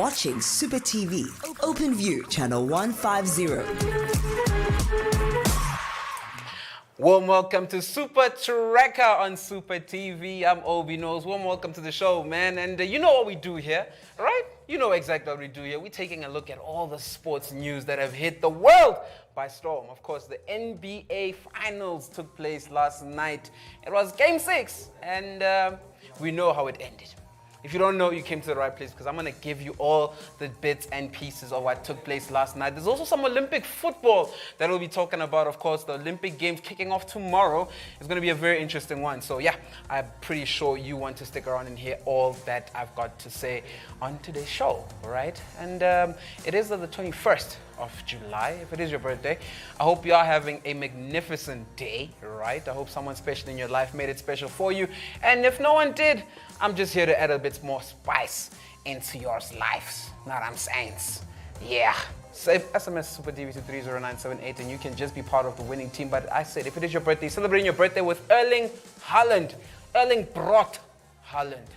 watching Supa TV, Open View, Channel 150. Warm welcome to Supa Tracker on Supa TV. I'm Obi Knows. Warm welcome to the show, man. And you know what we do here, right? You know exactly what we do here. We're taking a look at all the sports news that have hit the world by storm. Of course, the NBA Finals took place last night. It was Game 6, and we know how it ended. If you don't know, you came to the right place because I'm going to give you all the bits and pieces of what took place last night. There's also some Olympic football that we'll be talking about. Of course, the Olympic Games kicking off tomorrow is going to be a very interesting one. So yeah, I'm pretty sure you want to stick around and hear all that I've got to say on today's show, all right? And it is the 21st of July, if it is your birthday. I hope you are having a magnificent day, right? I hope someone special in your life made it special for you. And if no one did, I'm just here to add a bit more spice into your lives. Know what I'm saying? Yeah. Save SMS Supa TV to 30978 and you can just be part of the winning team. But I said, if it is your birthday, celebrating your birthday with Erling Brot Haaland.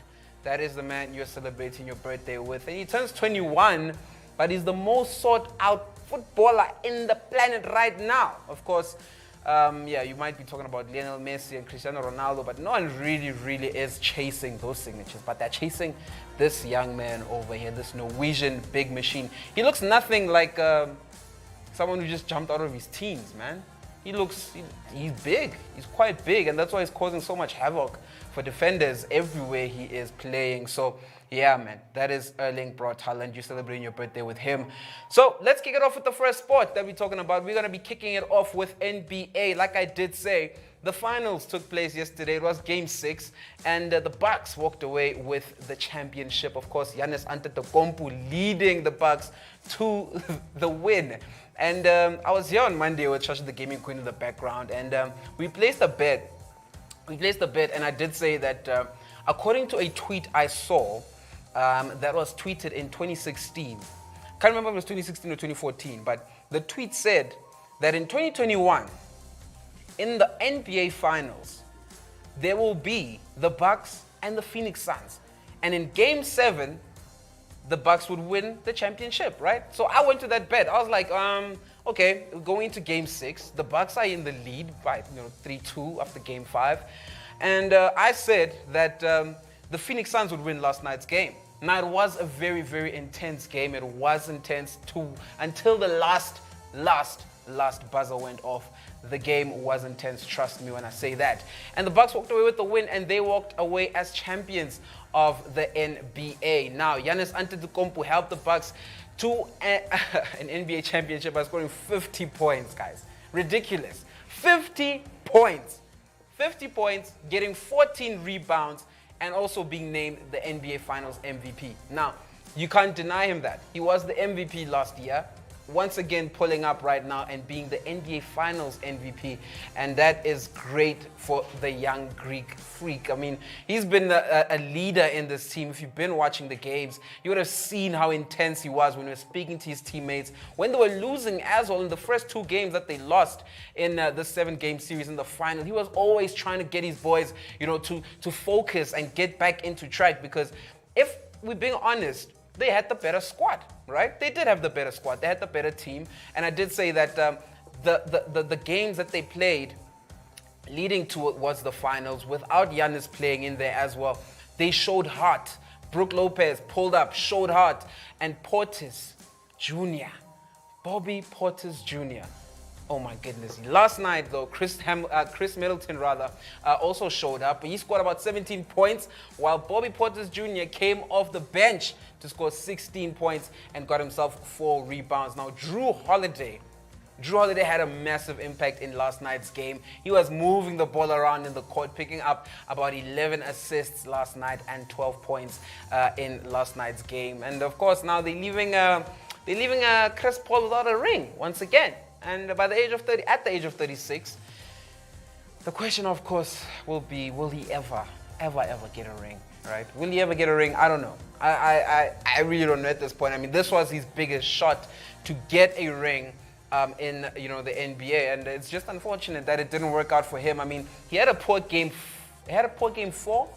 That is the man you're celebrating your birthday with. And he turns 21, but he's the most sought out footballer in the planet right now. Of course, yeah, you might be talking about Lionel Messi and Cristiano Ronaldo, but no one really is chasing those signatures. But they're chasing this young man over here, this Norwegian big machine. He looks nothing like someone who just jumped out of his teens, man. He's big. He's quite big, and that's why he's causing so much havoc for defenders everywhere he is playing. So yeah, man, that is Erling Brot Haaland. You're celebrating your birthday with him. So let's kick it off with the first sport that we're talking about. We're going to be kicking it off with NBA. Like I did say, the finals took place yesterday. It was Game 6, and the Bucks walked away with the championship. Of course, Giannis Antetokounmpo leading the Bucks to the win. And I was here on Monday with Shasha the Gaming Queen in the background, and we placed a bet. And I did say that according to a tweet I saw, that was tweeted in 2016. Can't remember if it was 2016 or 2014, but the tweet said that in 2021, in the NBA Finals, there will be the Bucks and the Phoenix Suns. And in Game 7, the Bucks would win the championship, right? So I went to that bet. I was like, okay, going into Game 6, the Bucks are in the lead by 3-2 after Game 5. And I said that the Phoenix Suns would win last night's game. Now, it was a very intense game. It was intense until the last buzzer went off. The game was intense, trust me when I say that. And the Bucks walked away with the win, and they walked away as champions of the NBA. Now, Giannis Antetokounmpo helped the Bucks to an NBA championship by scoring 50 points, guys. Ridiculous. 50 points. 50 points, getting 14 rebounds, and also being named the NBA Finals MVP. Now, you can't deny him that. He was the MVP last year, once again pulling up right now and being the NBA Finals MVP. And that is great for the young Greek freak. I mean, he's been a leader in this team. If you've been watching the games, you would have seen how intense he was when he was speaking to his teammates. When they were losing as well in the first 2 games that they lost in the 7-game series in the final, he was always trying to get his boys, to focus and get back into track. Because if we're being honest, they had the better squad, right? They did have the better squad. They had the better team. And I did say that the games that they played leading to it was the finals without Giannis playing in there as well. They showed heart. Brook Lopez pulled up, showed heart. And Portis Jr., Bobby Portis Jr., oh my goodness. Last night, though, Chris Middleton also showed up. He scored about 17 points, while Bobby Portis Jr. came off the bench to score 16 points and got himself 4 rebounds. Now, Drew Holiday had a massive impact in last night's game. He was moving the ball around in the court, picking up about 11 assists last night and 12 points in last night's game. And of course, now they're leaving Chris Paul without a ring once again. And by the age of 36, the question, of course, will be, will he ever get a ring, right? Will he ever get a ring? I don't know. I really don't know at this point. I mean, this was his biggest shot to get a ring in the NBA, and it's just unfortunate that it didn't work out for him. I mean, he had a poor game 4.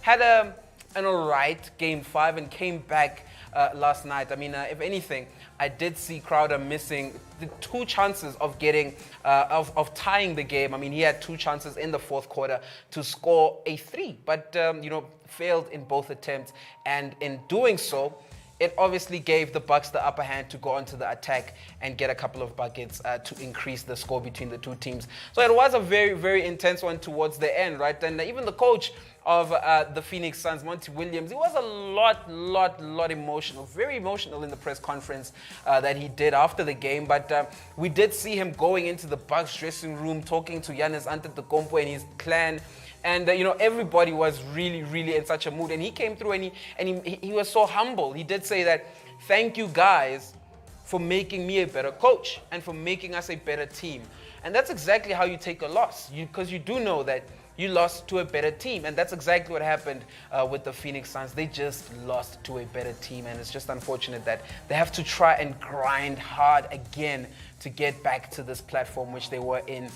Had a an alright game 5 and came back last night. I mean, if anything, I did see Crowder missing the 2 chances of getting of tying the game. I mean, he had 2 chances in the 4th quarter to score a 3, but failed in both attempts, and in doing so, it obviously gave the Bucks the upper hand to go onto the attack and get a couple of buckets to increase the score between the 2 teams. So it was a very, very intense one towards the end, right? And even the coach of the Phoenix Suns, Monty Williams, he was a lot emotional, very emotional in the press conference that he did after the game. But we did see him going into the Bucks dressing room, talking to Giannis Antetokounmpo and his clan. And everybody was really in such a mood. And he came through and he was so humble. He did say that, thank you guys for making me a better coach and for making us a better team. And that's exactly how you take a loss, because you do know that you lost to a better team. And that's exactly what happened with the Phoenix Suns. They just lost to a better team. And it's just unfortunate that they have to try and grind hard again to get back to this platform which they were in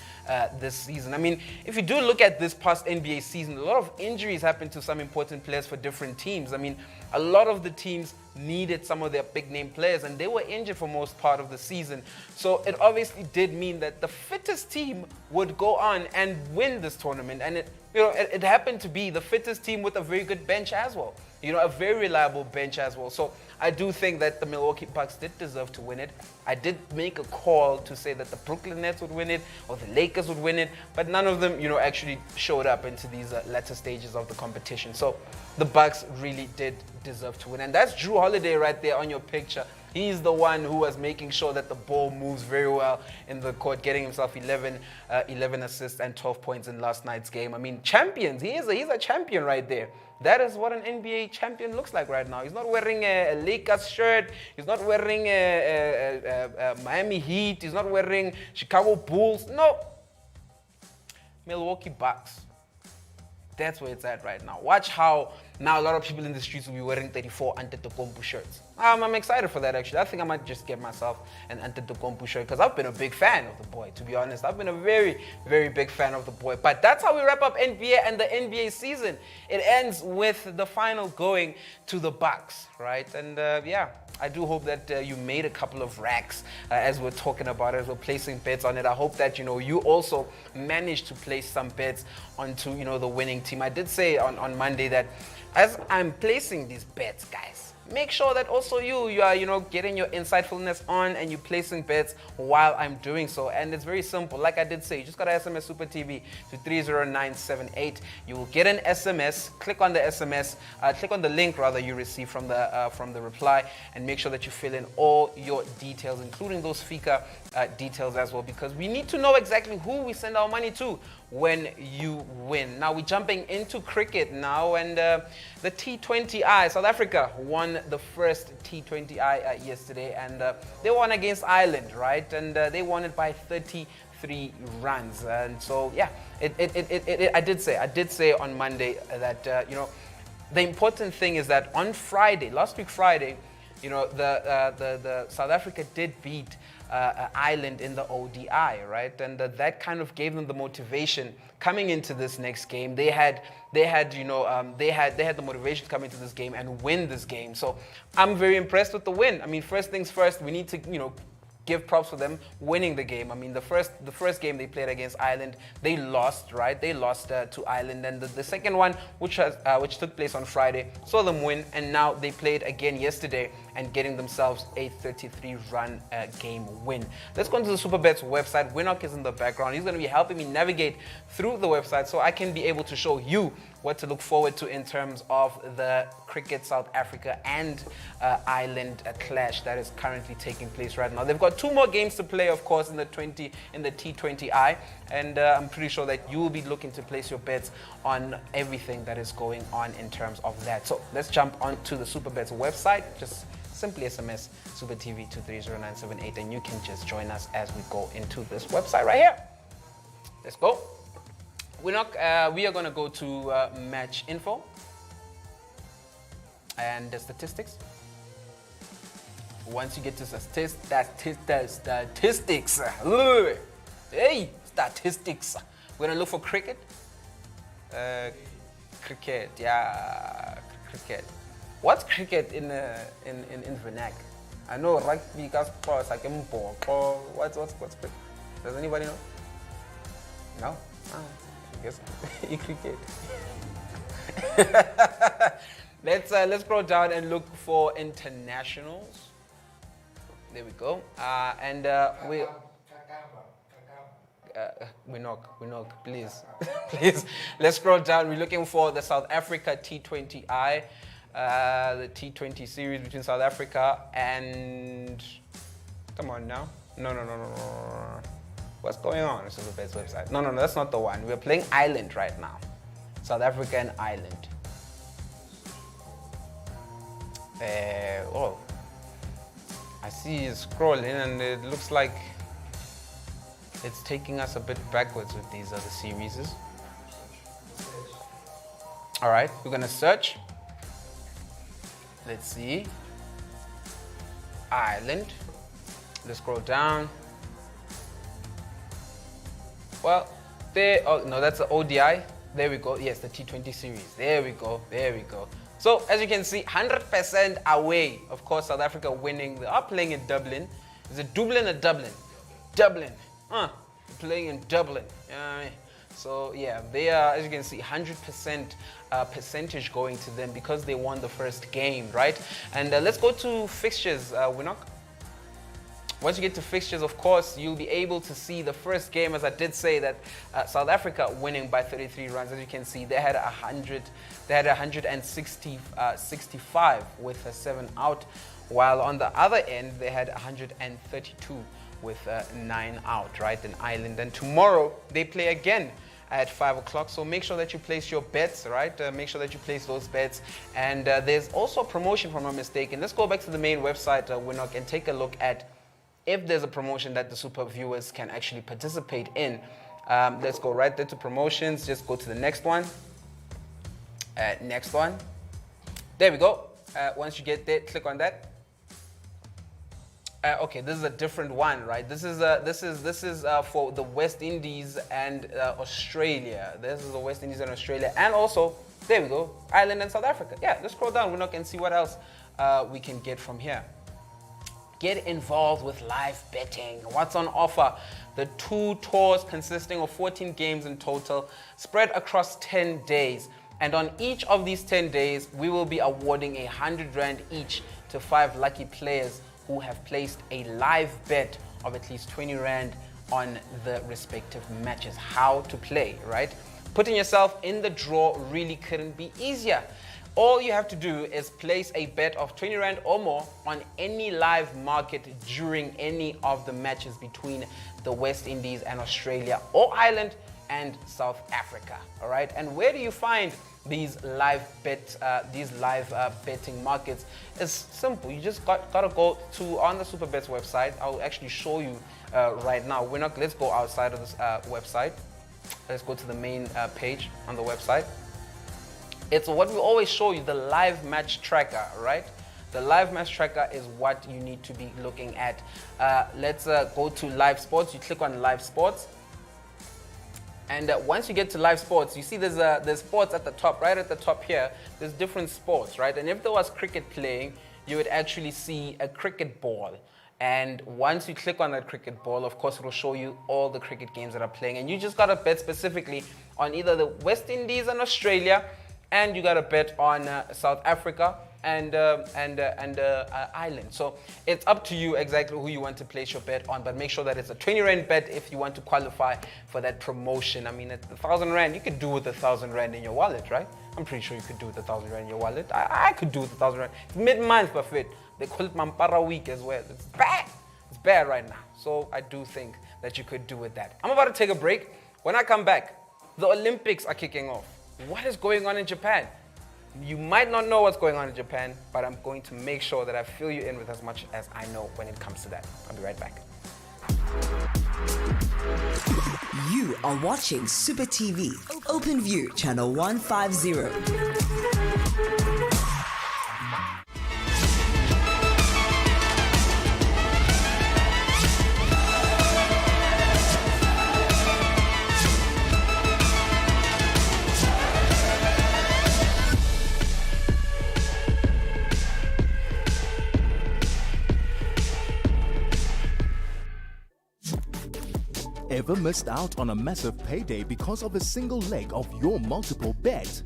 this season. I mean, if you do look at this past NBA season, a lot of injuries happened to some important players for different teams. I mean, a lot of the teams needed some of their big name players and they were injured for most part of the season. So it obviously did mean that the fittest team would go on and win this tournament. And it happened to be the fittest team with a very good bench as well. A very reliable bench as well. So I do think that the Milwaukee Bucks did deserve to win it. I did make a call to say that the Brooklyn Nets would win it or the Lakers would win it, but none of them, actually showed up into these latter stages of the competition. So the Bucks really did deserve to win. And that's Drew Holiday right there on your picture. He's the one who was making sure that the ball moves very well in the court, getting himself 11 assists and 12 points in last night's game. I mean, champions. He's a champion right there. That is what an NBA champion looks like right now. He's not wearing a Lakers shirt. He's not wearing a Miami Heat. He's not wearing Chicago Bulls. No. Milwaukee Bucks. That's where it's at right now. Watch how now a lot of people in the streets will be wearing 34 Antetokounmpo shirts. I'm excited for that, actually. I think I might just get myself an Antetokounmpo shirt because I've been a big fan of the boy, to be honest. I've been a very, very big fan of the boy. But that's how we wrap up NBA and the NBA season. It ends with the final going to the Bucks, right? And I do hope that you made a couple of racks as we're talking about it, as we're placing bets on it. I hope that, you also managed to place some bets onto, the winning team. I did say on Monday that as I'm placing these bets, guys, make sure that also you are, getting your insightfulness on and you're placing bets while I'm doing so. And it's very simple. Like I did say, you just got to SMS Supa TV to 30978. You will get an SMS. Click on the SMS. Click on the link, rather, you receive from the reply, and make sure that you fill in all your details, including those FICA details as well, because we need to know exactly who we send our money to when you win. Now we're jumping into cricket now, and the T20I, South Africa won the first T20I yesterday, and they won against Ireland, right? And they won it by 33 runs. And so I did say on Monday that the important thing is that on last week Friday, the South Africa did beat Ireland in the ODI, right? And that kind of gave them the motivation coming into this next game. They had the motivation to come into this game and win this game. So I'm very impressed with the win. I mean, first things first, we need to give props for them winning the game. I mean, the first game they played against Ireland, they lost, right? They lost to Ireland, and the second one, which took place on Friday, saw them win, and now they played again yesterday and getting themselves a 33-run game win. Let's go into the Superbets website. Winnock is in the background. He's going to be helping me navigate through the website so I can be able to show you what to look forward to in terms of the cricket South Africa and Ireland clash that is currently taking place right now. They've got 2 more games to play, of course, in the T20I, and I'm pretty sure that you will be looking to place your bets on everything that is going on in terms of that. So let's jump onto the Superbets website. Just simply SMS Supa TV to 30978, and you can just join us as we go into this website right here. Let's go. We are going to go to match info and the statistics. Once you get to statistics, we're going to look for cricket. Cricket. cricket. What's cricket in vernac? I know rugby, cross, like what's cricket? Does anybody know? No? Oh, I guess cricket. Let's scroll down and look for internationals. There we go. We knock, please. Please. Let's scroll down. We're looking for the South Africa T20I, the T20 series between South Africa and... Come on now. No. What's going on? This is the best website. No, that's not the one. We're playing Ireland right now. South Africa and Ireland. I see you scrolling and it looks like it's taking us a bit backwards with these other series. All right, we're gonna search. Let's see. Ireland. Let's scroll down. Well, that's the ODI. There we go. Yes, the T20 series. There we go. So, as you can see, 100% away. Of course, South Africa winning. They are playing in Dublin. Is it Dublin or Dublin? Dublin. Playing in Dublin. So, yeah, they are, as you can see, 100% percentage going to them because they won the first game, right? And let's go to fixtures, Winnock. Once you get to fixtures, of course, you'll be able to see the first game, as I did say, that South Africa winning by 33 runs. As you can see, they had 165 with a 7 out, while on the other end, they had 132 with 9 out, right, in Ireland. And tomorrow, they play again at 5 o'clock. So make sure that you place your bets, right? Make sure that you place those bets. And there's also a promotion, if I'm not mistaken. Let's go back to the main website, Winnock, and take a look at if there's a promotion that the Supa viewers can actually participate in. Let's go right there to promotions. Just go to the next one. Next one. There we go. Once you get there, click on that. Okay, this is a different one, right? This is for the West Indies and Australia. This is the West Indies and Australia, and also there we go, Ireland and South Africa. Yeah, let's scroll down, Winnock, and see what else we can get from here. Get involved with live betting. What's on offer? The 2 tours consisting of 14 games in total, spread across 10 days. And on each of these 10 days, we will be awarding 100 Rand each to 5 lucky players who have placed a live bet of at least 20 Rand on the respective matches. How to play, right? Putting yourself in the draw really couldn't be easier. All you have to do is place a bet of 20 Rand or more on any live market during any of the matches between the West Indies and Australia, or Ireland and South Africa. All right, and where do you find these live betting markets? It's simple. You just gotta go to on the Supa Bets website. I'll actually show you right now. Let's go outside of this website. Let's go to the main page on the website. It's what we always show you, the live match tracker, right? The live match tracker is what you need to be looking at. Let's go to live sports. You click on live sports. And once you get to live sports, you see there's sports at the top, right at the top here. There's different sports, right? And if there was cricket playing, you would actually see a cricket ball. And once you click on that cricket ball, of course, it'll show you all the cricket games that are playing. And you just got to bet specifically on either the West Indies and Australia, and you got to bet on South Africa and Ireland. So it's up to you exactly who you want to place your bet on, but make sure that it's a 20 Rand bet if you want to qualify for that promotion. I mean, at 1,000 Rand, you could do with 1,000 Rand in your wallet, right? I'm pretty sure you could do with 1,000 Rand in your wallet. I could do with 1,000 Rand. It's mid-month, Buffett. They call it Mampara week as well. It's bad. It's bad right now. So I do think that you could do with that. I'm about to take a break. When I come back, the Olympics are kicking off. What is going on in Japan? You might not know what's going on in Japan, but I'm going to make sure that I fill you in with as much as I know when it comes to that. I'll be right back. You are watching Supa TV, Open View, channel 150. Ever missed out on a massive payday because of a single leg of your multiple bet?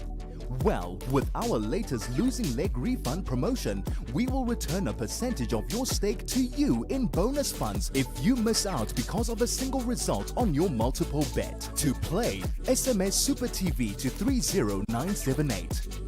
Well, with our latest losing leg refund promotion, we will return a percentage of your stake to you in bonus funds if you miss out because of a single result on your multiple bet. To play, SMS Supa TV to 30978.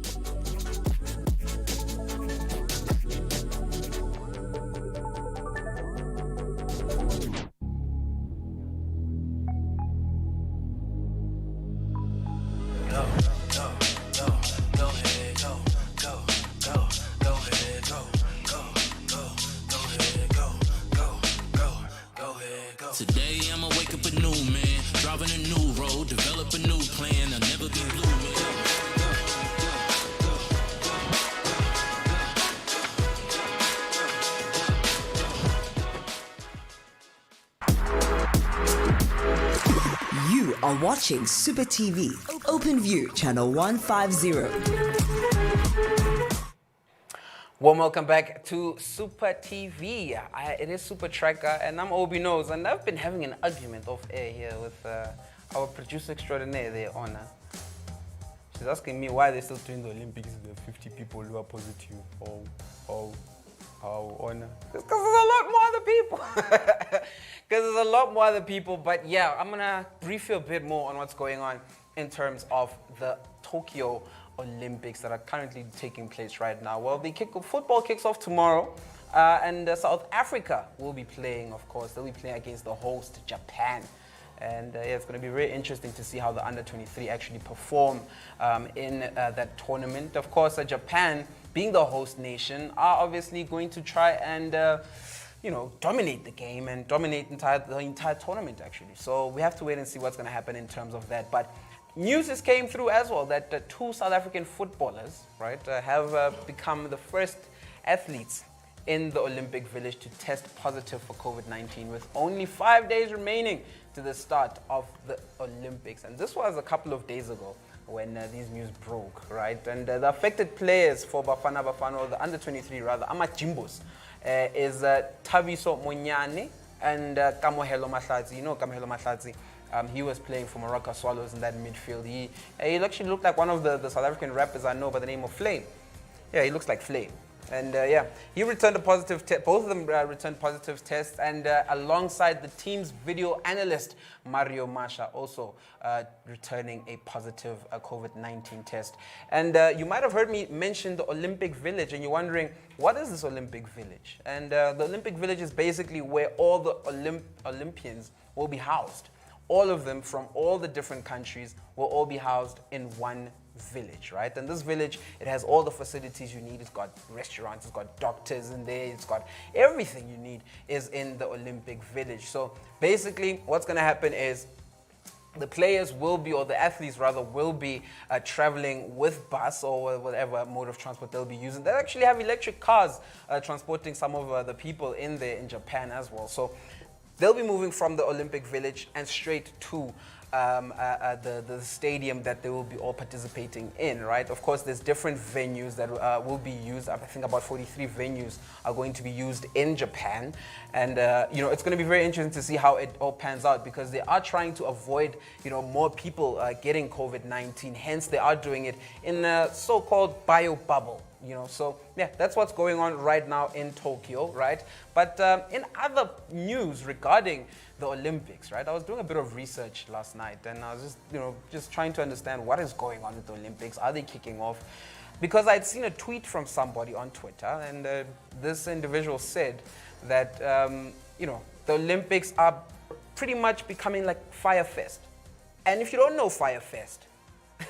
Today I'ma wake up a new man, driving a new road, develop a new plan. I'll never be blue, man. You are watching Supa TV, Open View, Channel 150. Warm welcome back to Supa TV. It is Supa Tracker, and I'm Obi Knows, and I've been having an argument off air here with our producer extraordinaire there, Honor. She's asking me why they're still doing the Olympics with the 50 people who are positive. Honor. Because there's a lot more other people. Because there's a lot more other people, but yeah, I'm gonna brief you a bit more on what's going on in terms of the Tokyo Olympics that are currently taking place right now. Well, football kicks off tomorrow, and South Africa will be playing, of course. They'll be playing against the host, Japan. And yeah, it's going to be very interesting to see how the under-23 actually perform in that tournament. Of course, Japan, being the host nation, are obviously going to try and dominate the game and dominate the entire tournament, actually. So we have to wait and see what's going to happen in terms of that. But news has came through as well that two South African footballers, right, have become the first athletes in the Olympic Village to test positive for COVID-19 with only 5 days remaining to the start of the Olympics. And this was a couple of days ago when these news broke, right? And the affected players for Bafana Bafana, or the under-23 rather, Amajimbos, is Thabiso Monyane and Kamohelo Mahlatsi. You know Kamohelo Mahlatsi. He was playing for Morocco Swallows in that midfield. He actually looked like one of the South African rappers I know by the name of Flame. Yeah, he looks like Flame. And yeah, he returned a positive test. Both of them returned positive tests. And alongside the team's video analyst, Mario Masha, also returning a positive COVID-19 test. And you might have heard me mention the Olympic Village, and you're wondering, what is this Olympic Village? And the Olympic Village is basically where all the Olympians will be housed. All of them from all the different countries will all be housed in one village, right? And this village, it has all the facilities you need. It's got restaurants, it's got doctors in there, it's got everything you need is in the Olympic Village. So basically what's going to happen is the players will be, or the athletes rather, will be traveling with bus or whatever mode of transport they'll be using. They actually have electric cars transporting some of the people in there in Japan as well. So they'll be moving from the Olympic Village and straight to the stadium that they will be all participating in, right? Of course, there's different venues that will be used. I think about 43 venues are going to be used in Japan. And, it's going to be very interesting to see how it all pans out, because they are trying to avoid, more people getting COVID-19. Hence, they are doing it in a so-called bio bubble. So yeah, that's what's going on right now in Tokyo, right? But in other news regarding the Olympics, right? I was doing a bit of research last night, and I was just trying to understand what is going on with the Olympics. Are they kicking off? Because I'd seen a tweet from somebody on Twitter, and this individual said that the Olympics are pretty much becoming like Fyre Fest. And if you don't know Fyre Fest,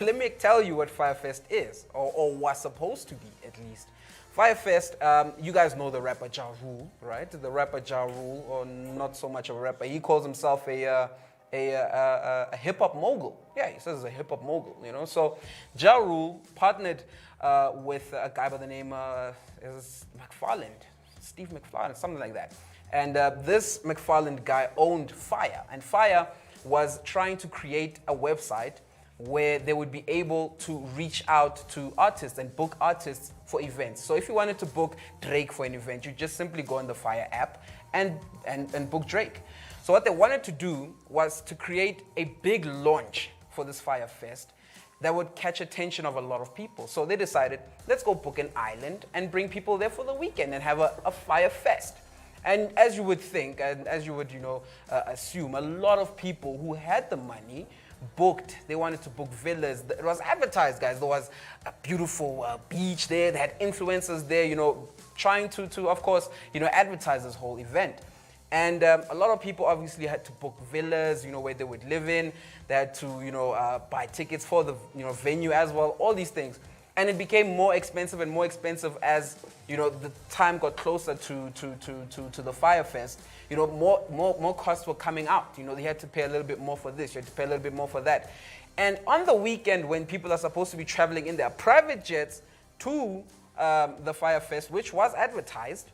let me tell you what Fyre Fest is, or was supposed to be, at least. Fyre Fest, you guys know the rapper Ja Rule, right? The rapper Ja Rule, or not so much of a rapper. He calls himself a hip-hop mogul. Yeah, he says he's a hip-hop mogul, So Ja Rule partnered with a guy by the name is McFarland, Steve McFarland, something like that. And this McFarland guy owned Fyre, and Fyre was trying to create a website where they would be able to reach out to artists and book artists for events. So if you wanted to book Drake for an event, you just simply go on the Fyre app and book Drake. So what they wanted to do was to create a big launch for this Fire Fest that would catch attention of a lot of people. So they decided, let's go book an island and bring people there for the weekend and have a Fire Fest. And as you would think, and as you would, assume, a lot of people who had the money booked. They wanted to book villas. It was advertised, guys. There was a beautiful beach there. They had influencers there, trying to of course, advertise this whole event. And a lot of people obviously had to book villas, where they would live in. They had to, buy tickets for the, venue as well, all these things. And it became more expensive and more expensive as, the time got closer to the Fire Fest. More costs were coming out. They had to pay a little bit more for this, you had to pay a little bit more for that. And on the weekend, when people are supposed to be traveling in their private jets to the Fire Fest, which was advertised,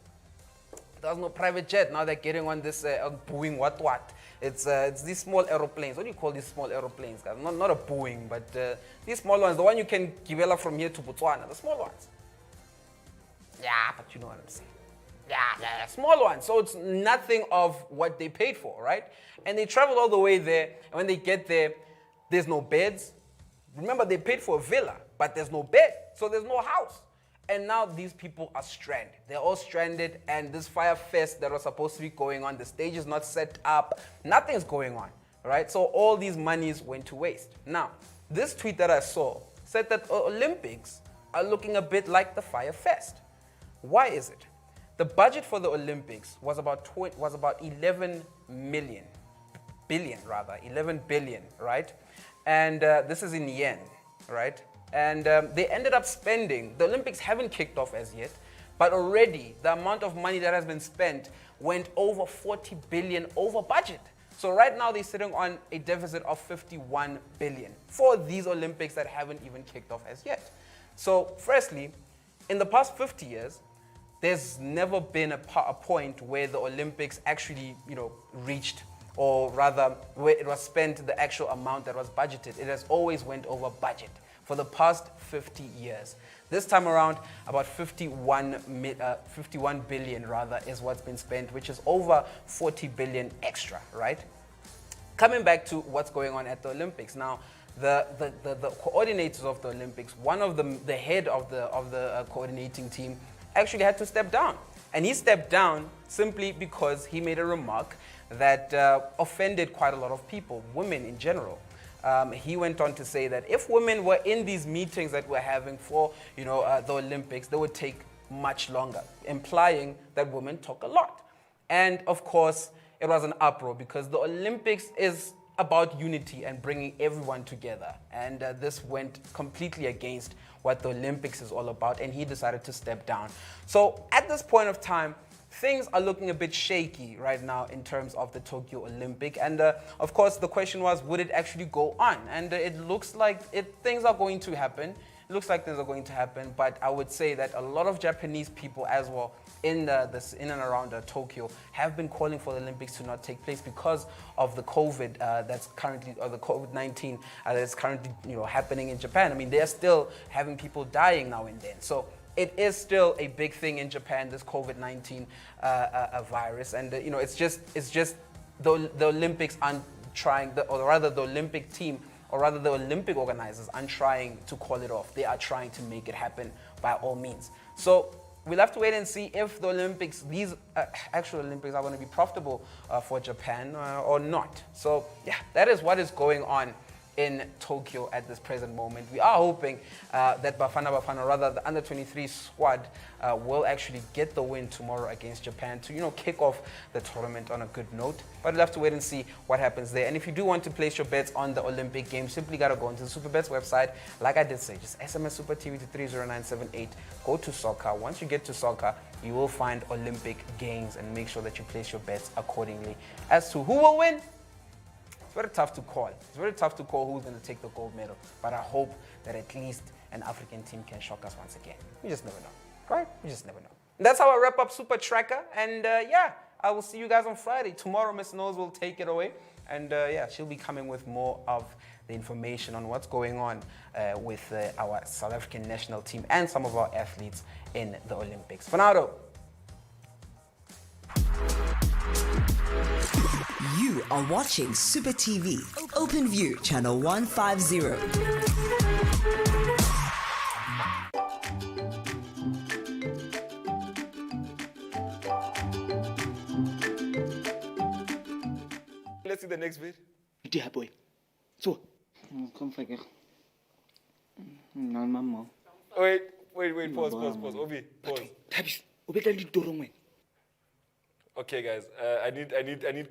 there was no private jet. Now they're getting on this Boeing what. It's these small aeroplanes. What do you call these small aeroplanes, guys? Not a Boeing, but these small ones. The one you can develop from here to Botswana. The small ones. Yeah, but you know what I'm saying. Yeah, small ones. So it's nothing of what they paid for, right? And they travel all the way there. And when they get there, there's no beds. Remember, they paid for a villa, but there's no bed. So there's no house. And now these people are stranded. They're all stranded, and this Fire Fest that was supposed to be going on, the stage is not set up, nothing's going on, right? So all these monies went to waste. Now, this tweet that I saw said that Olympics are looking a bit like the Fire Fest. Why is it? The budget for the Olympics was about 11 billion, right? And this is in yen, right? And they ended up spending, the Olympics haven't kicked off as yet, but already the amount of money that has been spent went over 40 billion over budget. So right now they're sitting on a deficit of 51 billion for these Olympics that haven't even kicked off as yet. So firstly, in the past 50 years, there's never been a point where the Olympics actually, reached, or rather where it was spent the actual amount that was budgeted. It has always went over budget for the past 50 years. This time around, about 51 billion rather is what's been spent, which is over 40 billion extra, right? Coming back to what's going on at the Olympics. Now, the coordinators of the Olympics, one of the head of the coordinating team actually had to step down. And he stepped down simply because he made a remark that offended quite a lot of people, women in general. He went on to say that if women were in these meetings that we're having for, the Olympics, they would take much longer, implying that women talk a lot. And of course, it was an uproar because the Olympics is about unity and bringing everyone together. And this went completely against what the Olympics is all about, and he decided to step down. So at this point of time, things are looking a bit shaky right now in terms of the Tokyo Olympic. And of course, the question was, would it actually go on? And it looks like things are going to happen. It looks like things are going to happen, but I would say that a lot of Japanese people as well in and around Tokyo have been calling for the Olympics to not take place because of the COVID that's currently, or the COVID-19 that's currently happening in Japan. I mean, they're still having people dying now and then. So it is still a big thing in Japan, this COVID-19 virus, and it's just the Olympics aren't trying, or rather the Olympic team, or rather the Olympic organizers aren't trying to call it off. They are trying to make it happen by all means. So we'll have to wait and see if the Olympics, these actual Olympics, are going to be profitable for Japan or not. So yeah, that is what is going on in Tokyo at this present moment. We are hoping that Bafana, rather the under-23 squad, will actually get the win tomorrow against Japan to, kick off the tournament on a good note. But we'll have to wait and see what happens there. And if you do want to place your bets on the Olympic Games, simply got to go into the SuperBets website. Like I did say, just SMS Supa TV to 30978. Go to soccer. Once you get to soccer, you will find Olympic Games, and make sure that you place your bets accordingly. As to who will win, it's very tough to call. It's very tough to call who's going to take the gold medal. But I hope that at least an African team can shock us once again. You just never know, right? You just never know. And that's how I wrap up Supa Tracker. And I will see you guys on Friday. Tomorrow, Miss Nose will take it away. And she'll be coming with more of the information on what's going on with our South African national team and some of our athletes in the Olympics. For now, though. You are watching Supa TV, Open View, Channel 150. Let's see the next bit. Yeah, boy. So, Kom verder. Nou, mama. Wait, pause. Obi, pause. Tabis, o betla le ditoro ngwena. Okay, guys, I need